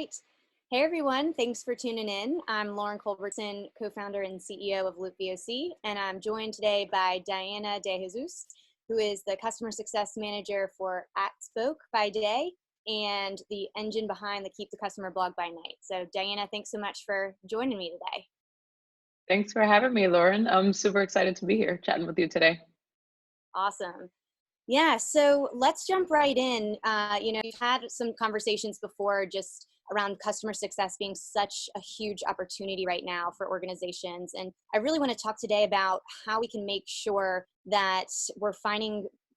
Hey everyone, thanks for tuning in. I'm Lauren Culbertson, co-founder and CEO of Loop VOC, and I'm joined today by Diana De Jesus, who is the customer success manager for Spoke by day and the engine behind the Keep the Customer blog by night. So Diana, thanks so much for joining me today. Thanks for having me, Lauren. I'm super excited to be here chatting with you today. Awesome. Yeah, so let's jump right in. We've had some conversations before just around customer success being such a huge opportunity right now for organizations. And I really want to talk today about how we can make sure that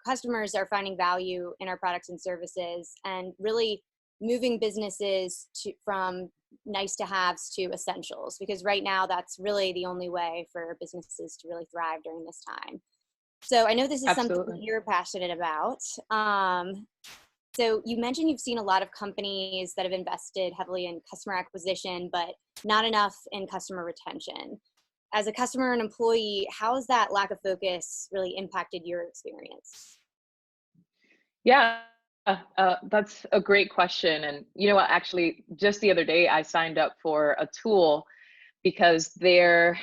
customers are finding value in our products and services and really moving businesses from nice to haves to essentials, because right now that's really the only way for businesses to really thrive during this time. So I know this is something Absolutely. you're passionate about. So you mentioned you've seen a lot of companies that have invested heavily in customer acquisition, but not enough in customer retention. As a customer and employee, how has that lack of focus really impacted your experience? Yeah, that's a great question. And you know what? Actually, just the other day, I signed up for a tool because their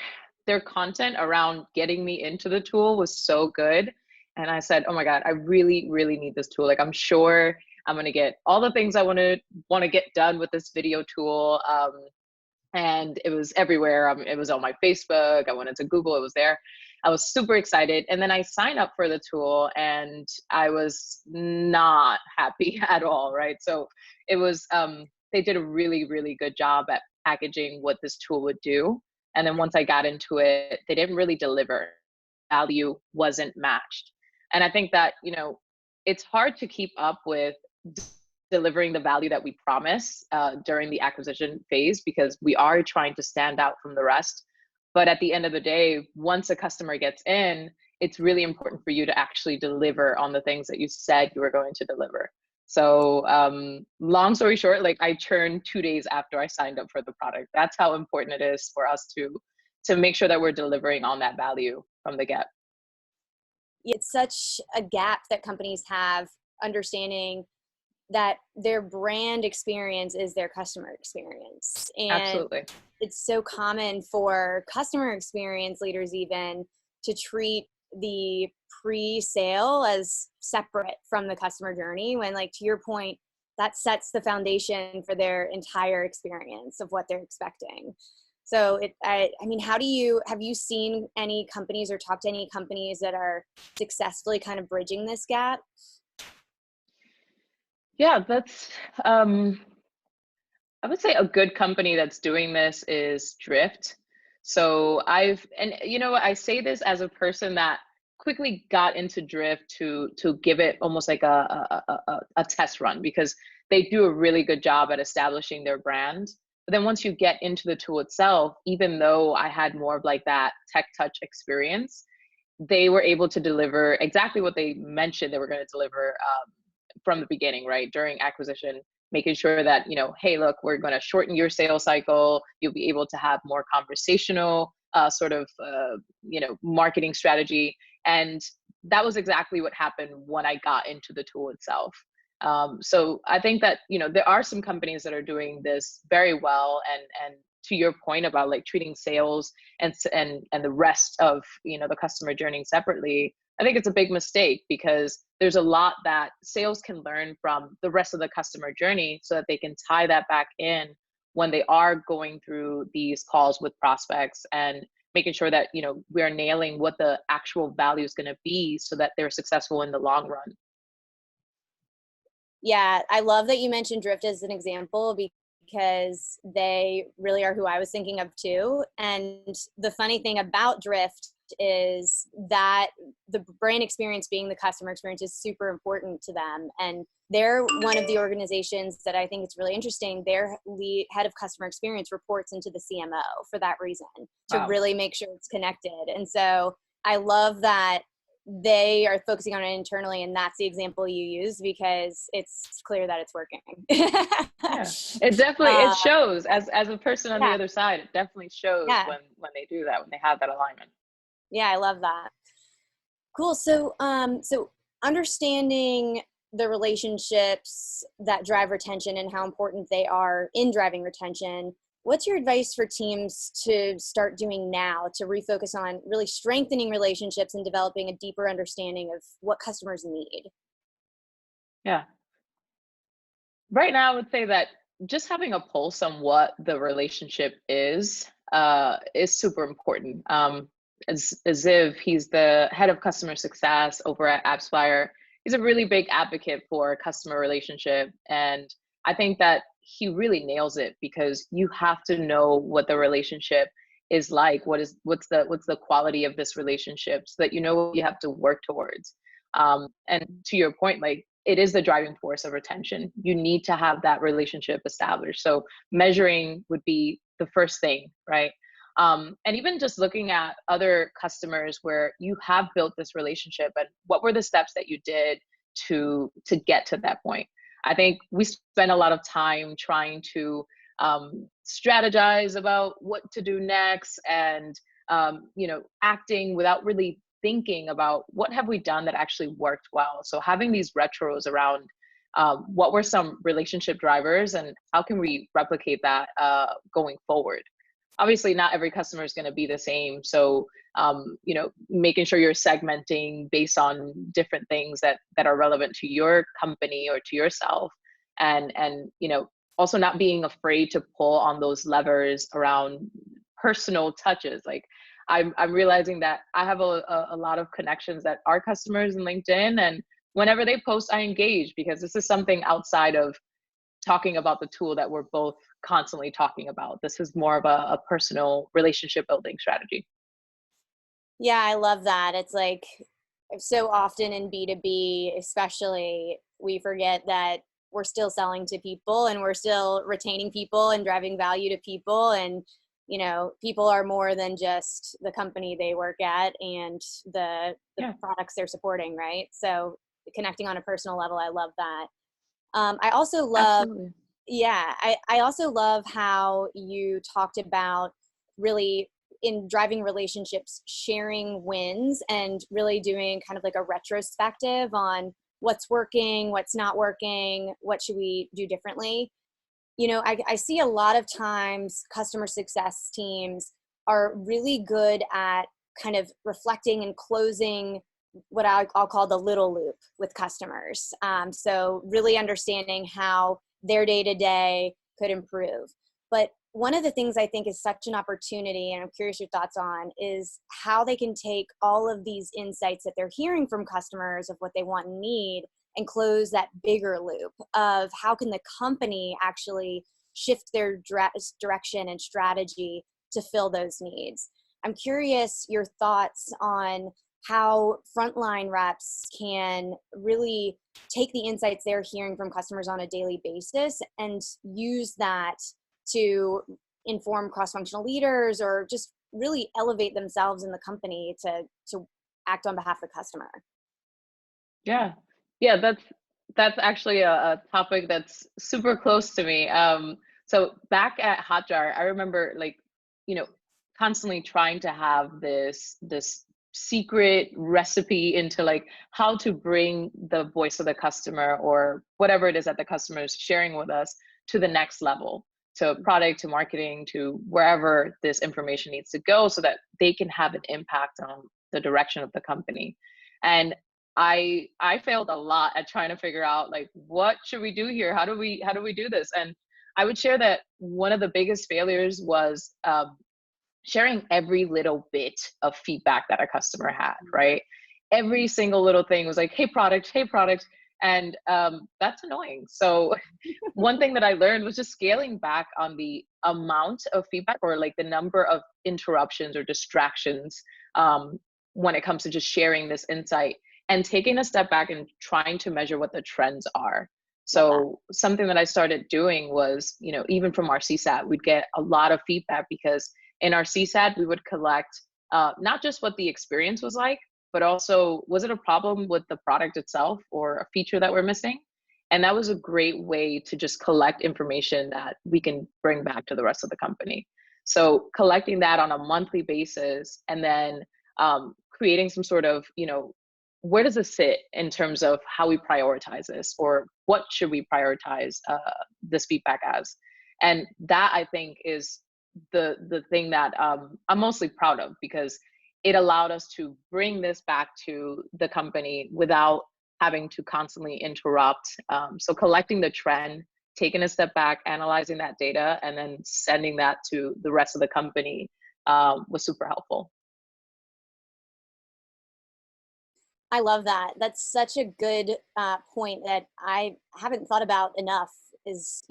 content around getting me into the tool was so good. And I said, oh my God, I really, really need this tool. Like, I'm sure I'm gonna get all the things I want to get done with this video tool. And it was everywhere. It was on my Facebook. I went into Google. It was there. I was super excited. And then I signed up for the tool and I was not happy at all. Right. So it was, they did a really, really good job at packaging what this tool would do. And then once I got into it, they didn't really deliver. Value wasn't matched. And I think that, it's hard to keep up with delivering the value that we promise during the acquisition phase because we are trying to stand out from the rest. But at the end of the day, once a customer gets in, it's really important for you to actually deliver on the things that you said you were going to deliver. So long story short, like I churned 2 days after I signed up for the product. That's how important it is for us to make sure that we're delivering on that value from the get. It's such a gap that companies have understanding that their brand experience is their customer experience. And Absolutely. it's so common for customer experience leaders even to treat the pre-sale as separate from the customer journey when, like, to your point, that sets the foundation for their entire experience of what they're expecting. So I mean, have you seen any companies or talked to any companies that are successfully kind of bridging this gap? Yeah, that's I would say a good company that's doing this is Drift. So and I say this as a person that quickly got into Drift to give it almost like a test run because they do a really good job at establishing their brand. But then once you get into the tool itself, even though I had more of like that tech touch experience, they were able to deliver exactly what they mentioned they were going to deliver from the beginning, right? During acquisition, making sure that, hey, look, we're going to shorten your sales cycle. You'll be able to have more conversational marketing strategy. And that was exactly what happened when I got into the tool itself. So I think that, there are some companies that are doing this very well. And to your point about like treating sales and the rest of, the customer journey separately, I think it's a big mistake because there's a lot that sales can learn from the rest of the customer journey so that they can tie that back in when they are going through these calls with prospects and making sure that, we're nailing what the actual value is going to be so that they're successful in the long run. Yeah, I love that you mentioned Drift as an example because they really are who I was thinking of too. And the funny thing about Drift is that the brand experience being the customer experience is super important to them. And they're one of the organizations that I think it's really interesting. Their head of customer experience reports into the CMO for that reason, to Wow. really make sure it's connected. And so I love that they are focusing on it internally, and that's the example you use because it's clear that it's working. Yeah, it definitely it shows as a person on the Yeah, other side. It definitely shows yeah, when they do that, when they have that alignment. yeah. I love that. Cool. So, so understanding the relationships that drive retention and how important they are in driving retention, what's your advice for teams to start doing now to refocus on really strengthening relationships and developing a deeper understanding of what customers need? Yeah. Right now, I would say that just having a pulse on what the relationship is super important. As if he's the head of customer success over at AppsFlyer, he's a really big advocate for customer relationship, and I think that he really nails it because you have to know what the relationship is like. What's the quality of this relationship, so that you know what you have to work towards. And to your point, like, it is the driving force of retention. You need to have that relationship established. So measuring would be the first thing, right? And even just looking at other customers where you have built this relationship, and what were the steps that you did to get to that point. I think we spend a lot of time trying to strategize about what to do next, and acting without really thinking about what have we done that actually worked well. So having these retros around what were some relationship drivers and how can we replicate that going forward. Obviously, not every customer is going to be the same. So making sure you're segmenting based on different things that are relevant to your company or to yourself, and also not being afraid to pull on those levers around personal touches. Like, I'm realizing that I have a lot of connections that are customers in LinkedIn, and whenever they post, I engage, because this is something outside of talking about the tool that we're both constantly talking about. This is more of a personal relationship building strategy. Yeah, I love that. It's like so often in B2B, especially, we forget that we're still selling to people and we're still retaining people and driving value to people. And, people are more than just the company they work at and the Yeah, products they're supporting, right? So connecting on a personal level, I love that. I also love, absolutely. yeah, I also love how you talked about really in driving relationships, sharing wins and really doing kind of like a retrospective on what's working, what's not working, what should we do differently. I see a lot of times customer success teams are really good at kind of reflecting and closing what I'll call the little loop with customers. So really understanding how their day to day could improve. But one of the things I think is such an opportunity, and I'm curious your thoughts on, is how they can take all of these insights that they're hearing from customers of what they want and need and close that bigger loop of how can the company actually shift their direction and strategy to fill those needs. I'm curious your thoughts on how frontline reps can really take the insights they're hearing from customers on a daily basis and use that to inform cross-functional leaders or just really elevate themselves in the company to act on behalf of the customer. Yeah, yeah, that's actually a topic that's super close to me. So back at Hotjar, I remember, like, you know, constantly trying to have this secret recipe into, like, how to bring the voice of the customer or whatever it is that the customer is sharing with us to the next level, to product, to marketing, to wherever this information needs to go, so that they can have an impact on the direction of the company. And I failed a lot at trying to figure out, like, what should we do here? How do we do this? And I would share that one of the biggest failures was sharing every little bit of feedback that a customer had, right? Every single little thing was like, hey product. And that's annoying. So one thing that I learned was just scaling back on the amount of feedback, or like the number of interruptions or distractions, when it comes to just sharing this insight, and taking a step back and trying to measure what the trends are. Love that. So something that I started doing was, even from our CSAT, we'd get a lot of feedback, because in our CSAT, we would collect not just what the experience was like, but also, was it a problem with the product itself or a feature that we're missing? And that was a great way to just collect information that we can bring back to the rest of the company. So collecting that on a monthly basis, and then creating some sort of, where does it sit in terms of how we prioritize this, or what should we prioritize this feedback as? And that, I think, is the thing that I'm mostly proud of, because it allowed us to bring this back to the company without having to constantly interrupt. So collecting the trend, taking a step back, analyzing that data, and then sending that to the rest of the company was super helpful. I love that. That's such a good point that I haven't thought about enough. Is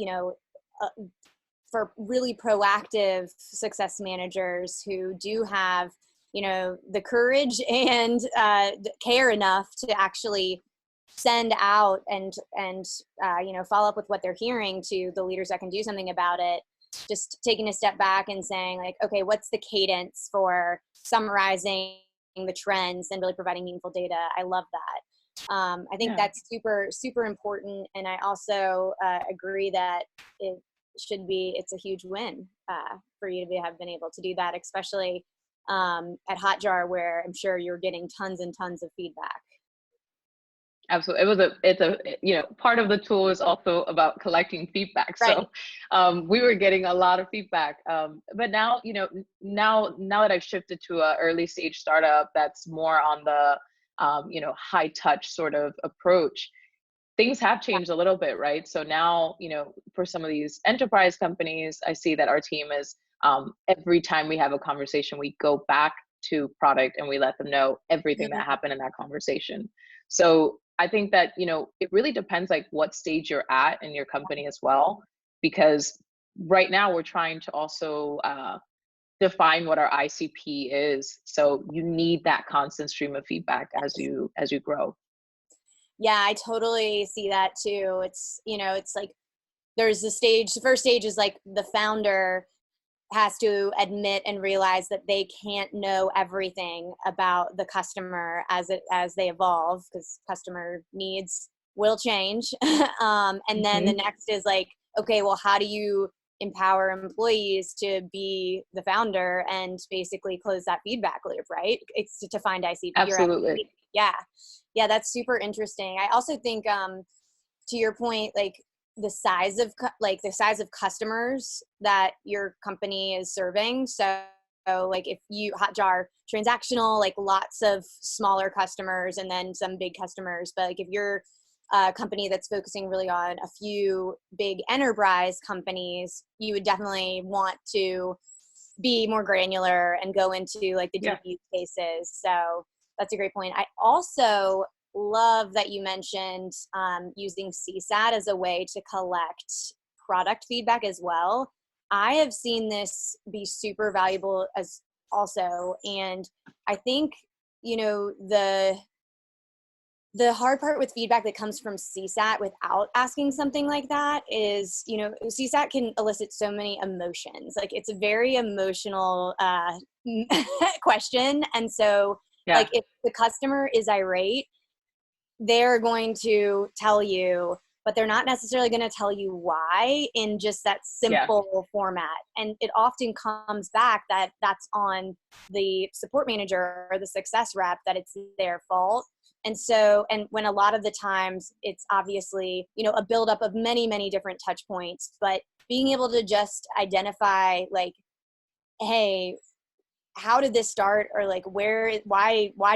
for really proactive success managers who do have the courage and care enough to actually send out and follow up with what they're hearing to the leaders that can do something about it. Just taking a step back and saying, like, okay, what's the cadence for summarizing the trends and really providing meaningful data? I love that. I think Yeah. that's super, super important. And I also agree that it's a huge win for you to have been able to do that, especially at Hotjar, where I'm sure you're getting tons and tons of feedback. Absolutely. It's a part of the tool is also about collecting feedback. Right. So we were getting a lot of feedback. But now, now that I've shifted to a early stage startup that's more on the, high touch sort of approach, things have changed a little bit, right? So now, for some of these enterprise companies, I see that our team is, every time we have a conversation, we go back to product and we let them know everything that happened in that conversation. So I think that, it really depends like what stage you're at in your company as well, because right now we're trying to also define what our ICP is. So you need that constant stream of feedback as you grow. Yeah, I totally see that too. It's like there's the first stage is like the founder has to admit and realize that they can't know everything about the customer as they evolve, because customer needs will change. And then the Hmm. next is like, okay, well, how do you empower employees to be the founder and basically close that feedback loop, right? It's to find your Absolutely. ICP. Yeah. Yeah, that's super interesting. I also think to your point, like the size of customers that your company is serving. So like if you Hotjar transactional, like lots of smaller customers and then some big customers, but like if you're a company that's focusing really on a few big enterprise companies, you would definitely want to be more granular and go into like the deep Yeah. use cases. So that's a great point. I also love that you mentioned using CSAT as a way to collect product feedback as well. I have seen this be super valuable as also, and I think the hard part with feedback that comes from CSAT without asking something like that is, CSAT can elicit so many emotions. Like it's a very emotional question. And so Yeah. like if the customer is irate, they're going to tell you, but they're not necessarily going to tell you why in just that Yeah. simple format. And it often comes back that that's on the support manager or the success rep, that it's their fault. And so, and when a lot of the times it's obviously, a buildup of many, many different touch points, but being able to just identify like, hey, how did this start? Or like, why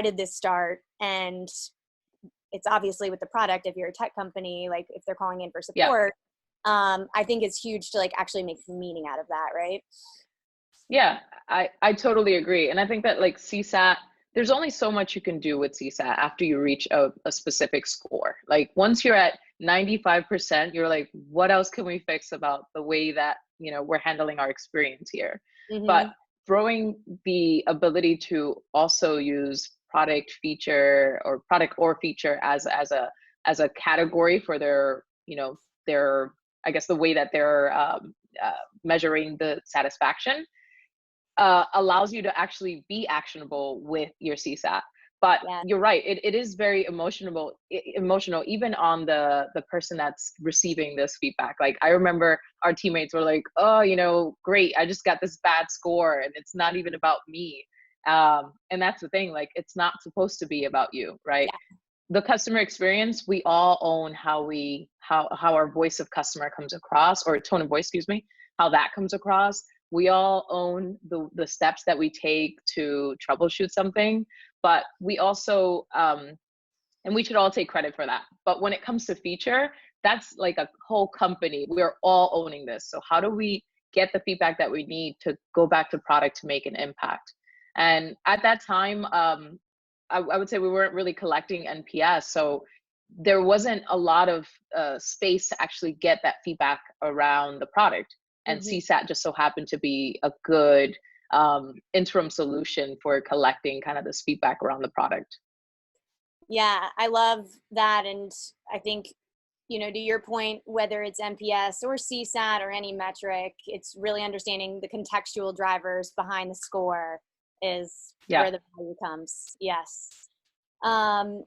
did this start? And it's obviously with the product, if you're a tech company, like if they're calling in for Yeah. support, I think it's huge to like actually make meaning out of that, right? Yeah, I totally agree. And I think that like CSAT, there's only so much you can do with CSAT after you reach a specific score. Like once you're at 95%, you're like, what else can we fix about the way that, we're handling our experience here? But Mm-hmm. throwing the ability to also use product or feature as a category for their, their, I guess the way that they're measuring the satisfaction allows you to actually be actionable with your CSAT. But Yeah. you're right; it is very emotional, even on the person that's receiving this feedback. Like I remember our teammates were like, "Oh, great! I just got this bad score, and it's not even about me." And that's the thing, like, it's not supposed to be about you, right? Yeah. The customer experience, we all own how our voice of customer comes across, or tone of voice, excuse me, how that comes across. We all own the steps that we take to troubleshoot something, but we also and we should all take credit for that. But when it comes to feature, that's like a whole company. We're all owning this. So how do we get the feedback that we need to go back to product to make an impact? And at that time, I would say we weren't really collecting NPS. So there wasn't a lot of space to actually get that feedback around the product. And Hmm. CSAT just so happened to be a good interim solution for collecting kind of this feedback around the product. Yeah, I love that. And I think, to your point, whether it's NPS or CSAT or any metric, it's really understanding the contextual drivers behind the score is Yeah. where the value comes. Yes. Um,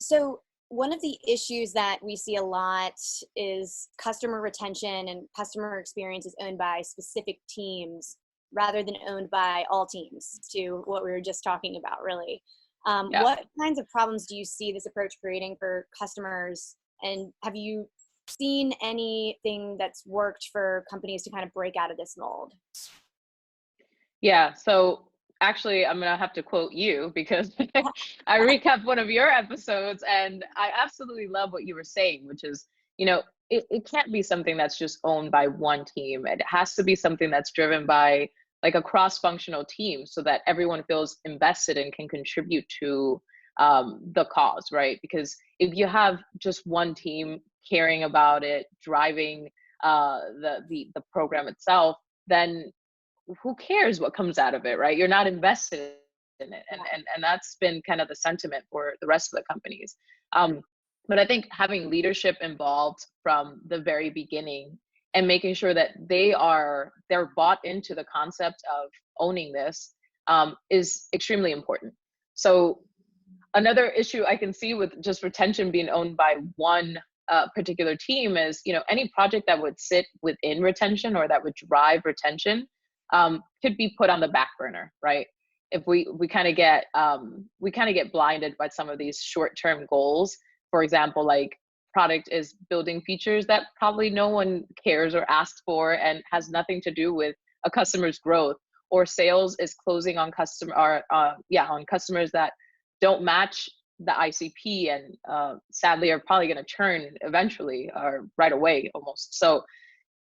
so one of the issues that we see a lot is customer retention, and customer experience is owned by specific teams rather than owned by all teams, to what we were just talking about, really. Yeah. What kinds of problems do you see this approach creating for customers? And have you seen anything that's worked for companies to kind of break out of this mold? Yeah, so actually, I'm gonna have to quote you because I recapped one of your episodes, and I absolutely love what you were saying, which is, it can't be something that's just owned by one team. It has to be something that's driven by like a cross-functional team so that everyone feels invested and can contribute to the cause, right? Because if you have just one team caring about it, driving the program itself, then who cares what comes out of it, right? You're not invested in it. Yeah, And that's been kind of the sentiment for the rest of the companies. Um, but I think having leadership involved from the very beginning and making sure that they're bought into the concept of owning this is extremely important. So another issue I can see with just retention being owned by one particular team is, any project that would sit within retention or that would drive retention could be put on the back burner, right? If we kind of get blinded by some of these short-term goals. For example, like product is building features that probably no one cares or asks for and has nothing to do with a customer's growth, or sales is closing on on customers that don't match the ICP, and sadly are probably going to churn eventually or right away almost. So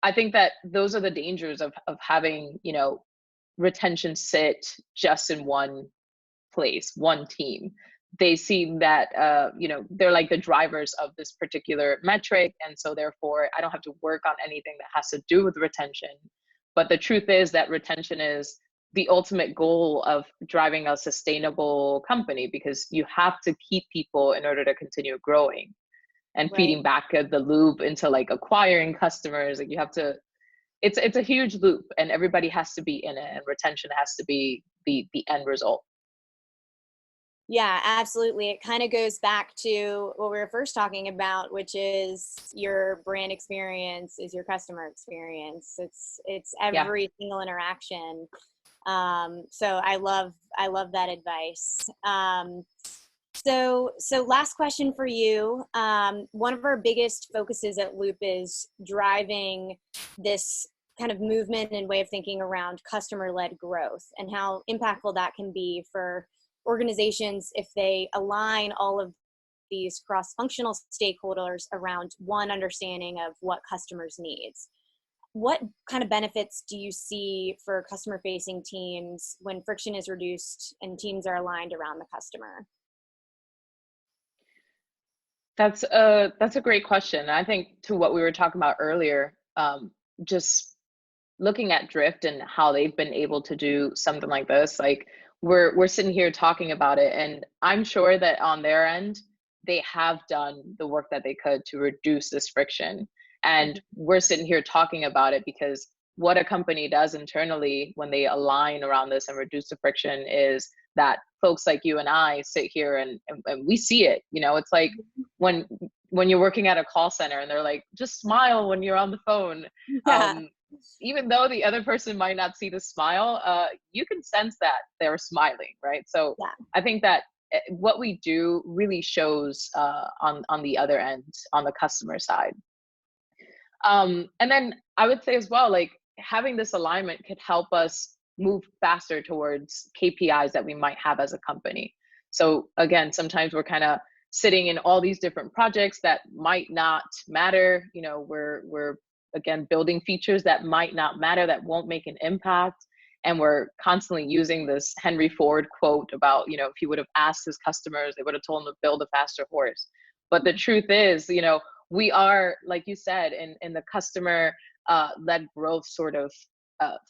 I think that those are the dangers of having, retention sit just in one place, one team. They see that, they're like the drivers of this particular metric. And so therefore I don't have to work on anything that has to do with retention. But the truth is that retention is the ultimate goal of driving a sustainable company, because you have to keep people in order to continue growing and right. feeding back the loop into like acquiring customers. Like you have to, it's a huge loop, and everybody has to be in it, and retention has to be the end result. Yeah, absolutely. It kind of goes back to what we were first talking about, which is your brand experience is your customer experience. It's Yeah. every single interaction. So I love that advice. So last question for you. One of our biggest focuses at Loop is driving this kind of movement and way of thinking around customer-led growth, and how impactful that can be for organizations if they align all of these cross-functional stakeholders around one understanding of what customers needs. What kind of benefits do you see for customer-facing teams when friction is reduced and teams are aligned around the customer? That's a great question. I think to what we were talking about earlier, just looking at Drift and how they've been able to do something like this, like we're sitting here talking about it, and I'm sure that on their end, they have done the work that they could to reduce this friction. And we're sitting here talking about it because what a company does internally when they align around this and reduce the friction is that folks like you and I sit here and we see it. It's like when when you're working at a call center and they're like, just smile when you're on the phone. Yeah. even though the other person might not see the smile, you can sense that they're smiling, right? So Yeah. I think that what we do really shows on the other end, on the customer side. And then I would say as well, like having this alignment could help us move faster towards KPIs that we might have as a company. So again, sometimes we're kind of sitting in all these different projects that might not matter. You know, we're again building features that might not matter, that won't make an impact. And we're constantly using this Henry Ford quote about, you know, if he would have asked his customers, they would have told him to build a faster horse. But the truth is, you know, we are, like you said, in the customer led growth sort of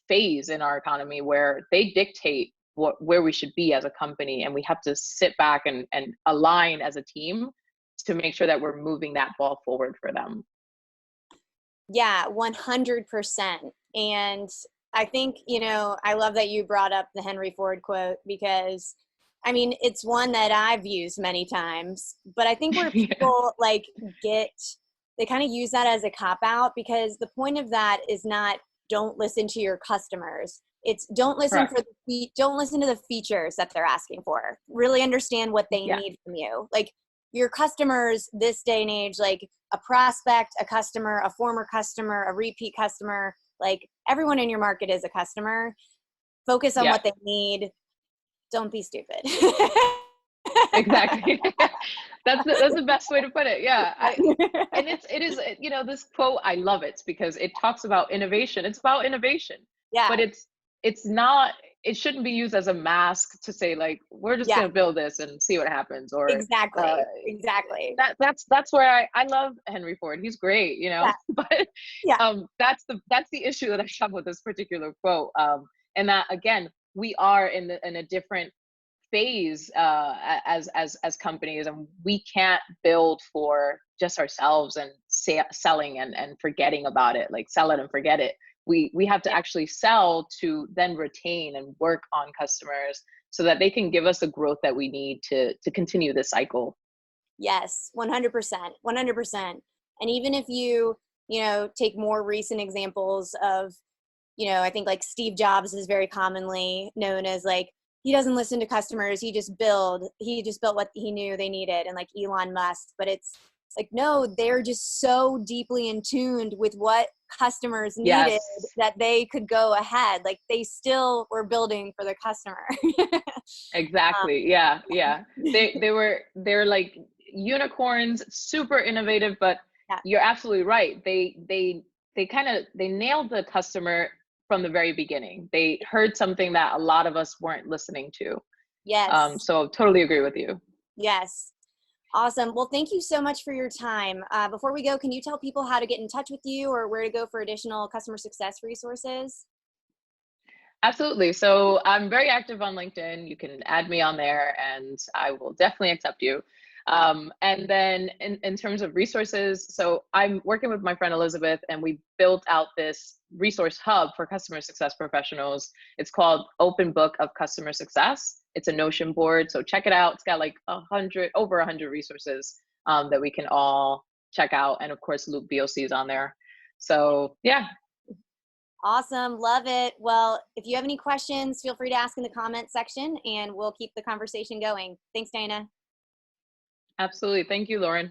phase in our economy where they dictate where we should be as a company, and we have to sit back and align as a team to make sure that we're moving that ball forward for them. Yeah, 100%. And I think, I love that you brought up the Henry Ford quote because I mean, it's one that I've used many times, but I think where Yeah. people they kind of use that as a cop out because the point of that is not don't listen to your customers. It's Correct. don't listen to the features that they're asking for. Really understand what they Yeah. need from you. Like your customers this day and age, like a prospect, a customer, a former customer, a repeat customer, like everyone in your market is a customer. Focus on Yeah. what they need. Don't be stupid. Exactly. That's the best way to put it. Yeah. And it is, you know, this quote, I love it because it talks about innovation. It's about innovation, but Yeah, it's not, it shouldn't be used as a mask to say like, we're just yeah, going to build this and see what happens. Or uh, exactly, exactly. that's where I love Henry Ford. He's great, you know, Yeah, but yeah, that's the issue that I have with this particular quote. And that again, we are in a different phase as companies, and we can't build for just ourselves and selling and forgetting about it, like sell it and forget it. We have to yeah. actually sell to then retain and work on customers so that they can give us the growth that we need to continue this cycle. Yes, 100%, 100%. And even if take more recent examples of, I think like Steve Jobs is very commonly known as like, he doesn't listen to customers. He just built what he knew they needed. And like Elon Musk, but it's like, no, they're just so deeply in tuned with what customers needed Yes, that they could go ahead. Like they still were building for the customer. exactly. Yeah, yeah. They're like unicorns, super innovative, but Yeah. you're absolutely right. They kind of they nailed the customer from the very beginning. They heard something that a lot of us weren't listening to. Yes. So totally agree with you. Yes. Awesome. Well, thank you so much for your time. Before we go, can you tell people how to get in touch with you or where to go for additional customer success resources? Absolutely. So I'm very active on LinkedIn. You can add me on there and I will definitely accept you. And then in terms of resources, so I'm working with my friend Elizabeth and we built out this resource hub for customer success professionals. It's called Open Book of Customer Success. It's a Notion board. So check it out. It's got like over 100 resources that we can all check out. And of course, Loop BOC is on there. So yeah, Awesome. Love it. Well, if you have any questions, feel free to ask in the comment section and we'll keep the conversation going. Thanks, Diana. absolutely. Thank you, Lauren.